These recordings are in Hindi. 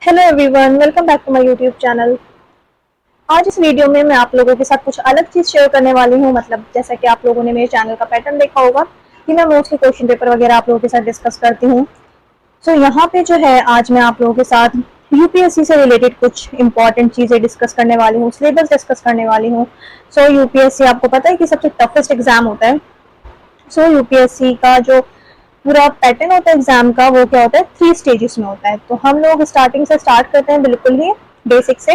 Hello everyone, welcome back to my YouTube channel. आज इस वीडियो में मैं आप लोगों के साथ कुछ अलग चीज़ शेयर करने वाली हूँ। मतलब जैसा कि आप लोगों ने मेरे चैनल का पैटर्न देखा होगा कि मैं मोस्टली क्वेश्चन पेपर वगैरह आप लोगों के साथ डिस्कस करती हूँ। सो यहाँ पे जो है आज मैं आप लोगों के साथ यूपीएससी से रिलेटेड कुछ इंपॉर्टेंट चीज़ें डिस्कस करने वाली हूँ, सिलेबस डिस्कस करने वाली हूँ। सो यूपीएससी आपको पता है कि सबसे टफेस्ट एग्जाम होता है। सो यूपीएससी का जो पूरा पैटर्न होता है एग्जाम का, वो क्या होता है, 3 स्टेजेस में होता है। तो हम लोग स्टार्टिंग से स्टार्ट करते हैं, बिल्कुल ही बेसिक से।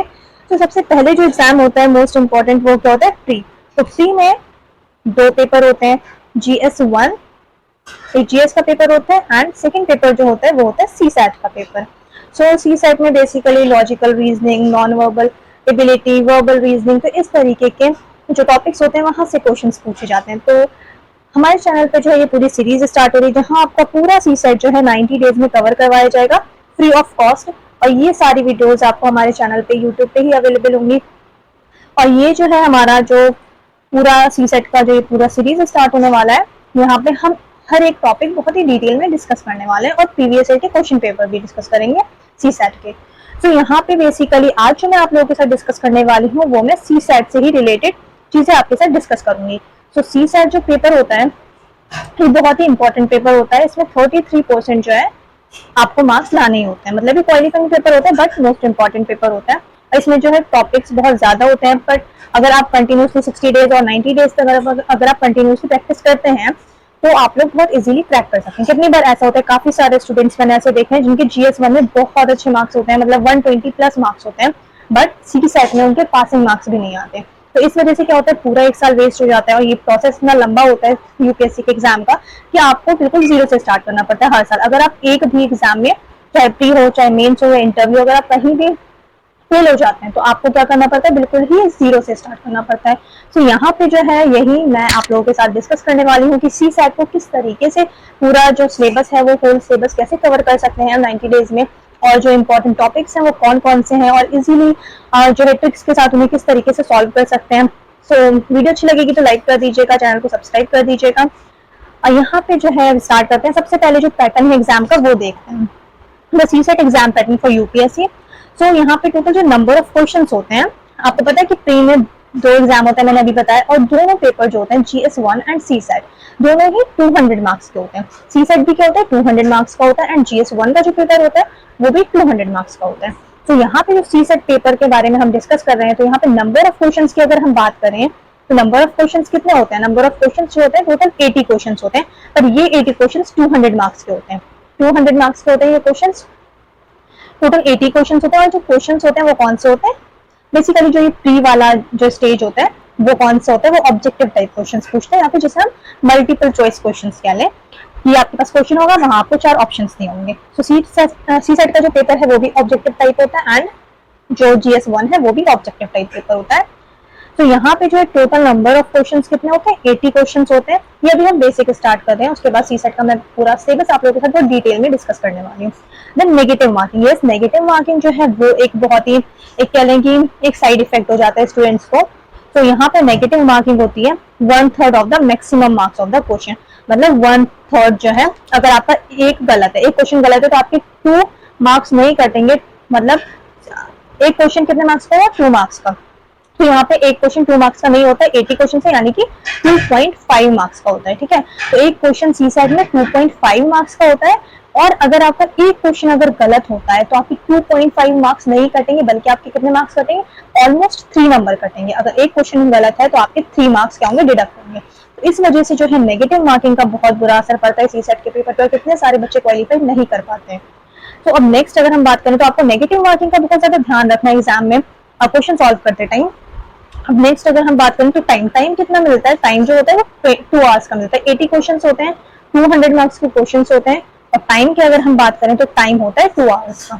तो सबसे पहले जो एग्जाम होता है मोस्ट इम्पॉर्टेंट, वो क्या होता है, प्री। तो प्री में 2 पेपर होते हैं, GS1 एक जीएस का पेपर होता है एंड सेकंड पेपर जो होता है वो होता है सी सैट का पेपर। सो सी सैट में basically logical reasoning, non verbal ability, verbal reasoning, तो इस तरीके के जो टॉपिक्स होते हैं वहां से क्वेश्चंस पूछे जाते हैं। तो हमारे चैनल पे जो है ये पूरी सीरीज स्टार्ट हो रही है जहां आपका पूरा सी सेट जो है 90 डेज में कवर करवाया जाएगा फ्री ऑफ कॉस्ट। और ये सारी वीडियोस आपको हमारे चैनल पे यूट्यूब पे ही अवेलेबल होंगी। और ये जो है हमारा जो पूरा सी सेट का जो ये पूरा सीरीज स्टार्ट होने वाला है, यहाँ पे हम हर एक टॉपिक बहुत ही डिटेल में डिस्कस करने वाले हैं और प्रीवियस ईयर के क्वेश्चन पेपर भी डिस्कस करेंगे सी सेट के। तो यहाँ पे बेसिकली आज जो मैं आप लोगों के साथ डिस्कस करने वाली हूँ वो मैं सी सेट से ही रिलेटेड चीजें आपके साथ डिस्कस करूंगी। तो सी सेट जो पेपर होता है ये बहुत ही इंपॉर्टेंट पेपर होता है। इसमें 33% जो है आपको मार्क्स लाने ही होते हैं। मतलब ये क्वालिफाइंग पेपर होता है बट मोस्ट इंपॉर्टेंट पेपर होता है। और इसमें जो है टॉपिक्स बहुत ज्यादा होते हैं, बट अगर आप कंटिन्यूसली 60 डेज और 90 डेज तक अगर आप कंटिन्यूसली प्रैक्टिस करते हैं तो आप लोग बहुत इजीली क्रैक कर सकते हैं। कितनी बार ऐसा होता है, काफी सारे स्टूडेंट्स मैंने ऐसे देखे हैं जिनके GS1 में बहुत अच्छे मार्क्स होते हैं, मतलब 120 प्लस मार्क्स होते हैं, बट सी सेट में उनके पासिंग मार्क्स भी नहीं आते। तो इस वजह से क्या होता है, पूरा 1 साल वेस्ट हो जाता है। और ये प्रोसेस इतना लंबा होता है यूपीएससी के एग्जाम का कि आपको बिल्कुल जीरो से स्टार्ट करना पड़ता है हर साल। अगर आप एक भी एग्जाम में, चाहे प्री हो चाहे मेंस हो या इंटरव्यू, अगर आप कहीं भी फेल हो जाते हैं तो आपको क्या करना पड़ता है, बिल्कुल ही जीरो से स्टार्ट करना पड़ता है। तो यहाँ पे जो है यही मैं आप लोगों के साथ डिस्कस करने वाली हूँ कि सी सेट को किस तरीके से पूरा जो सिलेबस है वो होल सिलेबस कैसे कवर कर सकते हैं 90 डेज में, और जो इम्पोर्टेंट टॉपिक्स हैं वो कौन कौन से हैं, और इजीली जो है ट्रिक्स के साथ उन्हें किस तरीके से सॉल्व कर सकते हैं। सो वीडियो अच्छी लगेगी तो लाइक कर दीजिएगा, चैनल को सब्सक्राइब कर दीजिएगा। और यहाँ पे जो है स्टार्ट करते हैं। सबसे पहले जो पैटर्न है एग्जाम का वो देखते हैं, the CSAT exam pattern for UPSC. So यहाँ पे टोटल जो नंबर ऑफ क्वेश्चंस होते हैं, आपको पता है कि प्री में 2 एग्जाम होता है, मैंने अभी बताया, और दोनों पेपर जो होते हैं GS1 एंड सी सेट दोनों ही 200 मार्क्स के होते हैं। सी सेट भी क्या होता है, 200 मार्क्स का होता है, एंड GS1 का जो पेपर होता है वो भी 200 मार्क्स का होता है। तो यहाँ पे जो सी सेट पेपर के बारे में हम डिस्कस कर रहे हैं, तो यहाँ पे नंबर ऑफ क्वेश्चंस की अगर हम बात करें तो नंबर ऑफ क्वेश्चंस कितने होते हैं, नंबर ऑफ क्वेश्चंस जो होते हैं टोटल 80 क्वेश्चंस होते हैं, पर ये 80 क्वेश्चंस 200 मार्क्स के होते हैं। 200 मार्क्स के होते हैं ये क्वेश्चंस, टोटल 80 क्वेश्चंस होते हैं। और जो क्वेश्चंस होते हैं वो कौन से होते हैं, बेसिकली जो ये प्री वाला जो स्टेज होता है वो कौन सा होता है, वो ऑब्जेक्टिव टाइप क्वेश्चंस पूछते हैं, या फिर जिसे हम मल्टीपल चॉइस क्वेश्चंस कह लें। कि आपके पास क्वेश्चन होगा, वहां आपको 4 ऑप्शंस दिए होंगे। तो सी सेट का जो पेपर है वो भी ऑब्जेक्टिव टाइप होता है, एंड जो GS1 है वो भी ऑब्जेक्टिव टाइप पेपर होता है। तो यहाँ पे जो है टोटल नंबर ऑफ क्वेश्चंस कितने होते हैं, 80 क्वेश्चंस होते हैं। ये अभी हम बेसिक स्टार्ट कर रहे हैं, उसके बाद सी सेट का मैं पूरा सिलेबस आप लोगों के साथ बहुत डिटेल में डिस्कस करने वाली हूँ। Then negative marking, yes negative marking जो है वो एक बहुत ही, एक कह लें कि एक साइड इफेक्ट हो जाता है स्टूडेंट्स को। तो यहाँ पे नेगेटिव मार्किंग होती है 1/3 of the maximum marks of the question. मतलब 1/3 जो है, अगर आपका एक गलत है, एक क्वेश्चन गलत है तो आपके 2 मार्क्स नहीं कटेंगे। मतलब एक क्वेश्चन कितने मार्क्स का है, 2 मार्क्स का। तो यहाँ पे एक क्वेश्चन 2 मार्क्स का नहीं होता है, 80 क्वेश्चन से, यानी कि 2.5 मार्क्स का होता है। ठीक है, तो एक क्वेश्चन सी सेट में 2.5 मार्क्स का होता है। और अगर आपका एक क्वेश्चन अगर गलत होता है तो आपके 2.5 मार्क्स नहीं कटेंगे, बल्कि आपके कितने मार्क्स कटेंगे, ऑलमोस्ट 3 नंबर कटेंगे। अगर एक क्वेश्चन गलत है तो आपके 3 मार्क्स क्या होंगे, डिडक्ट होंगे। तो इस वजह से जो है नेगेटिव मार्किंग का बहुत बुरा असर पड़ता है सी सेट के पेपर पर, कितने सारे बच्चे क्वालिफाई नहीं कर पाते हैं। तो अब नेक्स्ट अगर हम बात करें तो आपको नेगेटिव मार्किंग का बहुत ज्यादा ध्यान रखना है एग्जाम में क्वेश्चन सॉल्व करते टाइम। अब नेक्स्ट अगर हम बात करें तो टाइम कितना मिलता है, टाइम जो होता है वो 2 आवर्स का मिलता है। 80 क्वेश्चंस होते हैं, 200 मार्क्स के क्वेश्चंस होते हैं, और टाइम की अगर हम बात करें तो टाइम होता है 2 आवर्स का।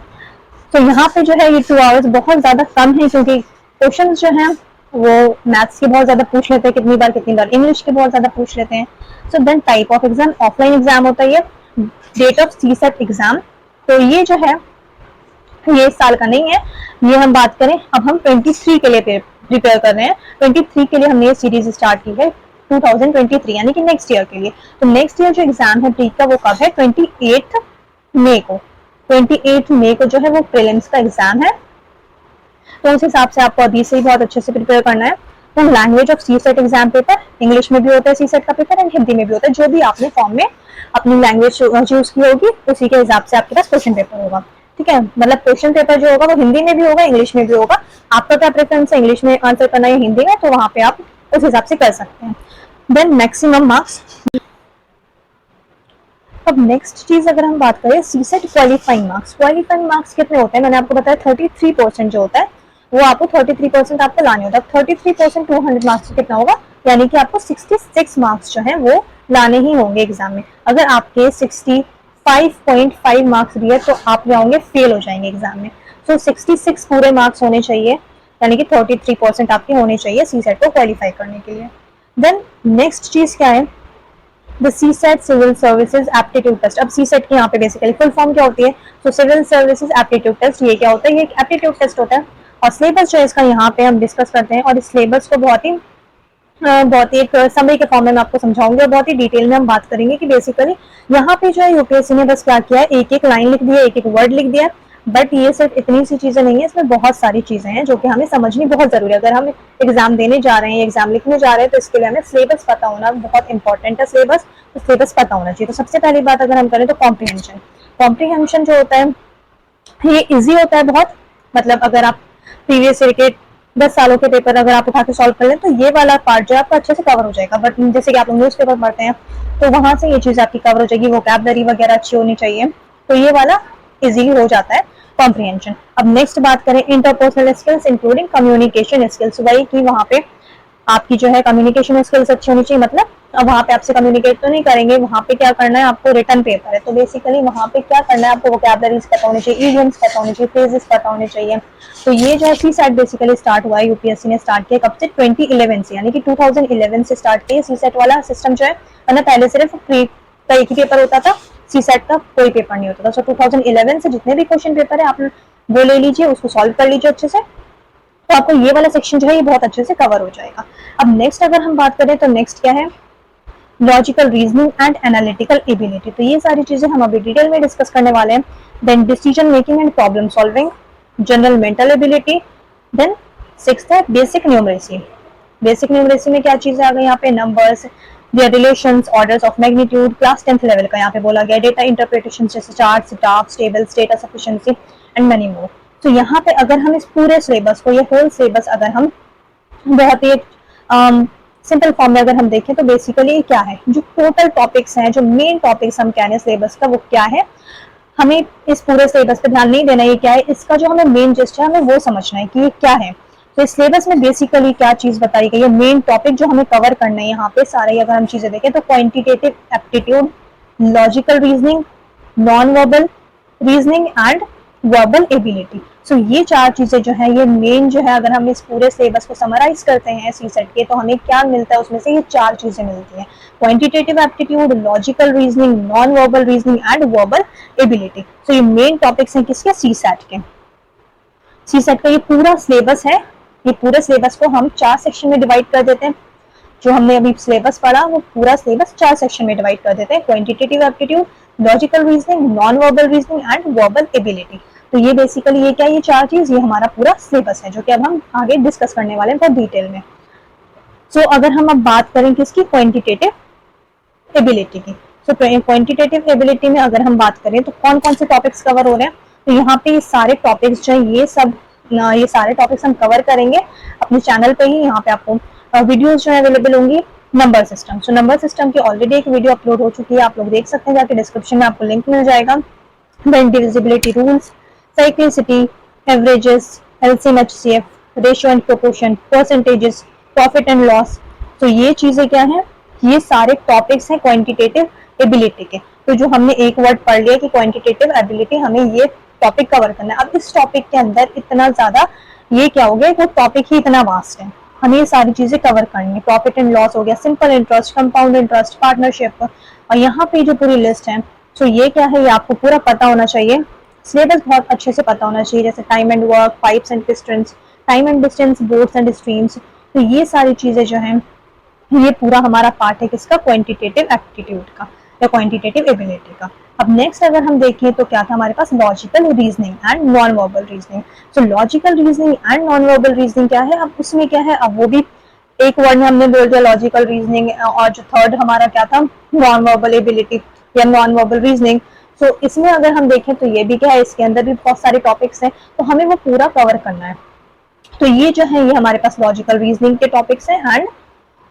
तो यहाँ पे जो है ये 2 आवर्स बहुत ज्यादा कम है, क्योंकि क्वेश्चन जो है वो मैथ्स के बहुत ज्यादा पूछ लेते हैं, कितनी बार इंग्लिश के बहुत ज्यादा पूछ लेते हैं। So then type of exam, offline exam होता है ये, date of CSAT exam. तो ये जो है ये इस साल का नहीं है, ये हम बात करें अब हम 23 के लिए प्रिपेयर कर रहे हैं। 23 के लिए हमने ये सीरीज स्टार्ट की है 2023, यानी कि नेक्स्ट ईयर के लिए। तो नेक्स्ट ईयर जो एग्जाम है प्री का वो कब है, 28 मई को। 28 मई को जो है वो प्रीलिम्स का एग्जाम है, तो उस हिसाब से आपको अभी से ही बहुत अच्छे से प्रिपेयर करना है। तो language of CSAT exam paper English में भी होता है सीसेट का पेपर एंड हिंदी में भी होता है, जो भी आपने फॉर्म में अपनी लैंग्वेज चूज की होगी उसी के हिसाब से आपके पास क्वेश्चन पेपर होगा। ठीक है, मतलब क्वेश्चन पेपर जो होगा वो हिंदी में भी होगा इंग्लिश में भी होगा। आपका क्या प्रेफरेंस है, इंग्लिश में आंसर करना है हिंदी में, तो वहां पे आप उस हिसाब से कर सकते हैं। Then maximum marks. अब नेक्स्ट चीज अगर हम बात करें CSAT qualifying marks, qualifying marks कितने होते हैं, मैंने आपको बताया 33% जो होता है वो आपको 33% आपको लाने होता है। 33% 200 मार्क्स कितना होगा, यानी कि आपको 66 मार्क्स जो है वो लाने ही होंगे एग्जाम में। अगर आपके 65.5 मार्क्स भी है तो आप क्या होंगे, फेल हो जाएंगे एग्जाम में। तो 66 पूरे मार्क्स होने चाहिए, यानी कि 33% आपके होने चाहिए सीसेट को क्वालिफाई करने के लिए। देन नेक्स्ट चीज क्या है, the CSAT civil services aptitude test. अब सीसेट की यहाँ पे बेसिकली फुल फॉर्म क्या होती है, तो सिविल सर्विसेज एप्टीट्यूड टेस्ट। ये क्या होता है, ये एक एप्टीट्यूड टेस्ट होता है और सिलेबस जो है इसका यहाँ पे हम डिस्कस करते हैं और इस सिलेबस को बहुत ही एक समरी के फॉर्म में मैं आपको समझाऊंगी और बहुत ही डिटेल में हम बात करेंगे कि बेसिकली यहाँ पे जो है यूपीएससी ने बस क्या किया है, एक एक लाइन लिख दिया, एक एक वर्ड लिख दिया, बट ये सिर्फ इतनी सी चीजें नहीं है, इसमें बहुत सारी चीजें हैं जो कि हमें समझनी बहुत जरूरी है। अगर हम एग्जाम देने जा रहे हैं, एग्जाम लिखने जा रहे हैं, तो इसके लिए हमें सिलेबस पता होना बहुत इंपॉर्टेंट है। सिलेबस तो सिलेबस पता होना चाहिए। तो सबसे पहली बात अगर हम करें तो कॉम्प्रीहेंशन। कॉम्प्रीहेंशन जो होता है ये इजी होता है बहुत, मतलब अगर आप प्रीवियस ईयर के 10 सालों के पेपर अगर आप उठा के सॉल्व कर लें तो ये वाला पार्ट जो है आपका अच्छे से कवर हो जाएगा। बट जैसे कि आप लोग न्यूज़पेपर पढ़ते हैं तो वहां से ये चीज आपकी कवर हो जाएगी, वोकैबुलरी वगैरह अच्छी होनी चाहिए, तो ये वाला इजी हो जाता है कॉम्प्रीहेंशन। अब नेक्स्ट बात करें interpersonal skills including communication skills, वही की वहां पे आपकी जो है कम्युनिकेशन स्किल्स अच्छी होनी चाहिए। मतलब अब वहां पे आपसे कम्युनिकेट तो नहीं करेंगे, वहां पे क्या करना है आपको, रिटर्न पेपर है, तो बेसिकली वहां पे क्या करना है आपको, वोकैबुलरीज पता होनी चाहिए, इडियम्स पता होनी चाहिए, फ्रेजेस पता होने चाहिए। तो ये जो है सीसेट बेसिकली स्टार्ट हुआ है, यूपीएससी ने स्टार्ट किया कब से, 2011 से, यानी कि 2011 से स्टार्ट किया सीसेट वाला सिस्टम जो है, वरना पहले सिर्फ प्री का एक ही पेपर होता था, सीसेट का कोई पेपर नहीं होता था। सो 2011 से जितने भी क्वेश्चन पेपर है आप वो ले लीजिए, उसको सॉल्व कर लीजिए अच्छे से, तो आपको ये वाला सेक्शन जो है ये बहुत अच्छे से कवर हो जाएगा। अब नेक्स्ट अगर हम बात करें तो नेक्स्ट क्या है, logical reasoning and analytical ability. तो ये सारी चीजें हम अभी डिटेल में डिस्कस करने वाले हैं। Then decision making and problem solving, general mental ability. Then sixth है बेसिक न्यूमरेसी। बेसिक न्यूमरेसी में क्या चीजें आ गई यहाँ पे, numbers, their relations, orders of magnitude, class 10th level का यहाँ पे बोला गया, डेटा इंटरप्रिटेशन जैसे charts, graphs, tables, data sufficiency and many more. तो यहाँ पे अगर हम इस पूरे सिलेबस को, ये होल सिलेबस अगर हम बहुत ही सिंपल फॉर्म में अगर हम देखें तो बेसिकली क्या है, जो टोटल टॉपिक्स हैं, जो मेन टॉपिक्स हम कह रहे हैं सिलेबस का, वो क्या है, हमें इस पूरे सिलेबस पे ध्यान नहीं देना ये क्या है, इसका जो हमें मेन जिस्ट है हमें वो समझना है कि ये क्या है। तो इस सिलेबस में बेसिकली क्या चीज बताई गई है, मेन टॉपिक जो हमें कवर करना है यहाँ पे सारे अगर हम चीजें देखें तो quantitative aptitude, logical reasoning, non verbal reasoning and verbal ability. So ये चार चीजें जो है ये मेन जो है, अगर हम इस पूरे सिलेबस को समराइज करते हैं सीसेट के, तो हमें क्या मिलता है उसमें से, ये चार चीजें मिलती हैं, quantitative aptitude, logical reasoning, non verbal reasoning and verbal ability. So ये मेन टॉपिक्स हैं किसके, सीसेट के। सीसेट का ये पूरा सिलेबस है, ये पूरे सिलेबस को हम 4 सेक्शन में डिवाइड कर देते हैं। जो हमने अभी सिलेबस पढ़ा वो पूरा सिलेबस 4 सेक्शन में डिवाइड कर देते हैं, quantitative aptitude, logical reasoning, non verbal reasoning and verbal ability. तो ये बेसिकली ये क्या, ये चार चीज ये हमारा पूरा सिलेबस है जो कि अब हम आगे डिस्कस करने वाले हैं बहुत डिटेल में। सो अगर हम अब बात करें किसकी, क्वांटिटेटिव एबिलिटी की, सो क्वांटिटेटिव एबिलिटी में अगर हम बात करें तो कौन कौन से टॉपिक्स कवर हो रहे हैं, तो यहाँ पे ये सारे टॉपिक्स जो है ये सारे टॉपिक्स हम कवर करेंगे अपने चैनल पे ही। यहाँ पे आपको वीडियोस जो है अवेलेबल होंगी number system. So number system की ऑलरेडी एक वीडियो अपलोड हो चुकी है, आप लोग देख सकते हैं, जाके डिस्क्रिप्शन में आपको लिंक मिल जाएगा। Then divisibility rules, cyclicity, averages, LCM, HCF, ratio and proportion, percentages, profit and loss. तो ये चीजें क्या है, ये सारे टॉपिक्स हैं क्वांटिटेटिव एबिलिटी के। तो जो हमने एक वर्ड पढ़ लिया कि क्वांटिटेटिव एबिलिटी, हमें ये टॉपिक कवर करना है। अब इस टॉपिक के अंदर इतना ज्यादा ये क्या हो गया, वो टॉपिक ही इतना वास्ट है, हमें ये सारी चीजें कवर करनी है। प्रॉफिट एंड लॉस हो गया, simple interest, compound interest, partnership, और यहाँ पे जो पूरी लिस्ट है, तो ये क्या है, ये आपको पूरा पता होना चाहिए, सिलेबस बहुत अच्छे से पता होना चाहिए, जैसे time and work, pipes and pistons, time and distance, boards and streams. तो ये सारी चीजें जो हैं ये पूरा हमारा पार्ट है किसका, क्वांटिटेटिव एप्टीट्यूड का या क्वांटिटेटिव एबिलिटी का। अब नेक्स्ट अगर हम देखें तो क्या था हमारे पास, logical reasoning and non verbal reasoning. So logical reasoning and non verbal reasoning क्या है, अब उसमें क्या है, अब वो भी एक वर्ड में हमने बोल दिया लॉजिकल रीजनिंग, और जो थर्ड हमारा क्या था, नॉन वर्बल एबिलिटी या नॉन वर्बल रीजनिंग। सो इसमें अगर हम देखें तो ये भी क्या है, इसके अंदर भी बहुत सारे टॉपिक्स हैं, तो हमें वो पूरा कवर करना है। तो ये जो है ये हमारे पास लॉजिकल रीजनिंग के टॉपिक्स हैं एंड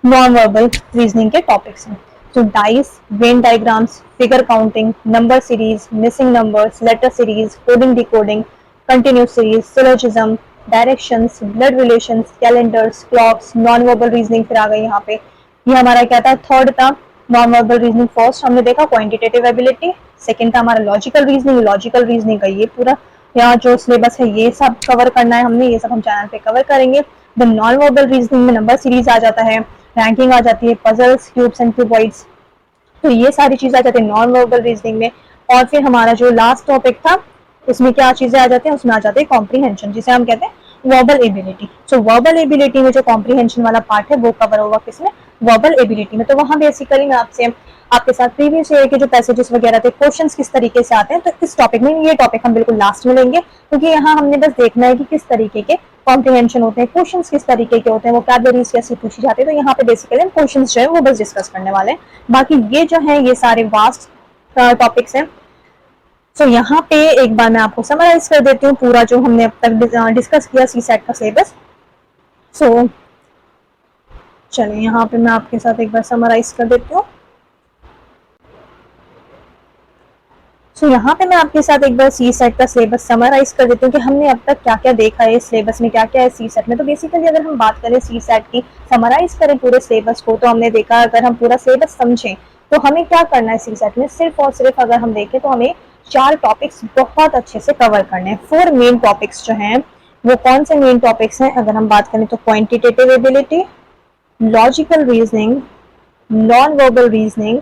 नॉन वर्बल रीजनिंग के टॉपिक्स हैं। तो dice, Venn diagrams, figure counting, number series, missing numbers, letter series, coding decoding, continuous series, syllogism, directions, blood relations, calendars, clocks, non verbal reasoning फिर आ गई यहाँ पे। ये हमारा क्या था, थर्ड था नॉन वर्बल रीजनिंग। फर्स्ट हमने देखा क्वांटिटेटिव एबिलिटी, सेकंड था हमारा लॉजिकल रीजनिंग। लॉजिकल रीजनिंग का ये पूरा यहाँ जो सिलेबस है ये सब कवर करना है हमने, ये सब हम चैनल पे कवर करेंगे। देन नॉन वर्बल रीजनिंग में नंबर सीरीज आ जाता है, रैंकिंग आ जाती है, पजल्स, क्यूब्स एंड क्यूबॉइड्स, तो ये सारी चीजें आ जाती है नॉन वर्बल रीजनिंग में। और फिर हमारा जो लास्ट टॉपिक था उसमें क्या चीजें आ जाती है, उसमें आ जाती है कॉम्प्रीहेंशन, जिसे हम कहते हैं वर्बल एबिलिटी। सो वर्बल एबिलिटी में जो कॉम्प्रीहेंशन वाला पार्ट है वो कवर होगा किसमें, वर्बल एबिलिटी में। तो वहां बेसिकली मैं आपके साथ प्रीवियस ईयर के जो पैसेजेस वगैरह थे, क्वेश्चंस किस तरीके से आते हैं, तो इस टॉपिक में ये टॉपिक हम बिल्कुल लास्ट में लेंगे, क्योंकि यहाँ हमने बस देखना है कि किस तरीके के कॉम्प्रीहेंशन होते हैं, क्वेश्चंस किस तरीके के होते हैं, वो वोकैबुलरीज कैसे पूछी जाती है। तो यहाँ पे बेसिकली हम क्वेश्चंस जो है वो बस डिस्कस करने वाले हैं। बाकी ये जो है ये सारे वास्ट टॉपिक्स हैं। सो यहाँ पे एक बार मैं आपको समराइज कर देती हूँ पूरा जो हमने अब तक डिस्कस किया सी सेट का सिलेबस। सो चलिए यहाँ पे मैं आपके साथ एक बार समराइज कर देती हूँ। सो यहाँ पे मैं आपके साथ एक बार सी सेट का सिलेबस समराइज कर देती हूँ कि हमने अब तक क्या क्या देखा है, इस सिलेबस में क्या क्या है सी सेट में। तो बेसिकली अगर हम बात करें सी सेट की, समराइज करें पूरे सिलेबस को, तो हमने देखा अगर हम पूरा सिलेबस समझें तो हमें क्या करना है सी सेट में, सिर्फ और सिर्फ अगर हम देखें तो हमें 4 टॉपिक्स बहुत अच्छे से कवर करने हैं। 4 मेन टॉपिक्स जो हैं वो कौन से मेन टॉपिक्स हैं, अगर हम बात करें तो quantitative ability, logical reasoning, non verbal reasoning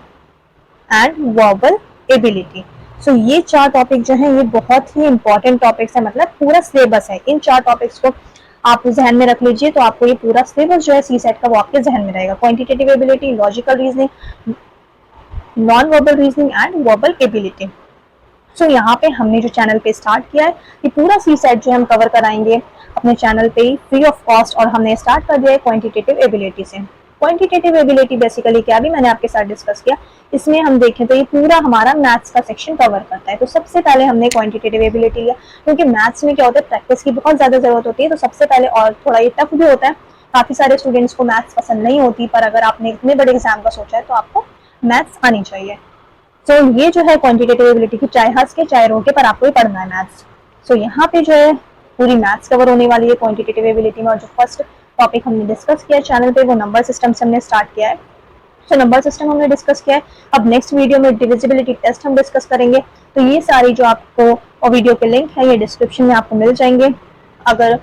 and verbal ability. So ये 4 टॉपिक जो हैं ये बहुत ही इंपॉर्टेंट टॉपिक्स है, मतलब पूरा सिलेबस है। इन 4 टॉपिक्स को आप जहन में रख लीजिए तो आपको ये पूरा सिलेबस जो है सी सेट का वो आपके जहन में रहेगा। Quantitative ability, logical reasoning, non verbal reasoning and verbal ability. So यहाँ पे हमने जो चैनल पे स्टार्ट किया है कि पूरा सी सेट जो हम कवर कराएंगे अपने चैनल पे ही फ्री ऑफ कॉस्ट, और हमने स्टार्ट कर दिया है क्वांटिटेटिव एबिलिटी से। क्वांटिटेटिव एबिलिटी बेसिकली क्या भी मैंने आपके साथ डिस्कस किया, इसमें हम देखें तो ये पूरा हमारा मैथ्स का सेक्शन कवर करता है। तो सबसे पहले हमने क्वांटिटेटिव एबिलिटी लिया, क्योंकि मैथ्स में क्या होता है, प्रैक्टिस की बहुत ज्यादा जरूरत होती है। तो सबसे पहले, और थोड़ा ये टफ भी होता है, काफी सारे स्टूडेंट्स को मैथ्स पसंद नहीं होती, पर अगर आपने इतने बड़े एग्जाम का सोचा है तो आपको मैथ्स आनी चाहिए। सो ये जो है क्वांटिटेटिव एबिलिटी की, चाहे हंस के चाहे रो के, पर आपको ही पढ़ना है मैथ्स। सो यहाँ पे जो है पूरी मैथ्स कवर होने वाली है क्वांटिटेटिव एबिलिटी में। और जो फर्स्ट टॉपिक हमने डिस्कस किया चैनल पे वो नंबर सिस्टम से हमने स्टार्ट किया है। सो नंबर सिस्टम हमने डिस्कस किया है। अब नेक्स्ट वीडियो में डिविजिबिलिटी टेस्ट हम डिस्कस करेंगे। तो ये सारी जो आपको और वीडियो के लिंक है ये डिस्क्रिप्शन में आपको मिल जाएंगे। अगर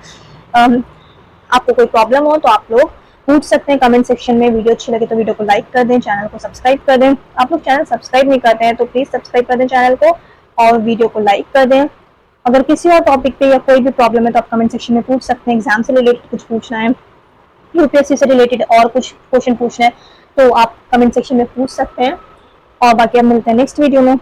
आपको कोई प्रॉब्लम हो तो आप लोग पूछ सकते हैं कमेंट सेक्शन में। वीडियो अच्छी लगे तो वीडियो को लाइक कर दें, चैनल को सब्सक्राइब कर दें। आप लोग चैनल सब्सक्राइब नहीं करते हैं तो प्लीज सब्सक्राइब कर दें चैनल को और वीडियो को लाइक कर दें। अगर किसी और टॉपिक पे या कोई भी प्रॉब्लम है तो आप कमेंट सेक्शन में पूछ सकते हैं। एग्जाम से रिलेटेड कुछ पूछना है, यूपीएससी से रिलेटेड और कुछ क्वेश्चन पूछना है तो आप कमेंट सेक्शन में पूछ सकते हैं। और बाकी अब मिलते हैं नेक्स्ट वीडियो में।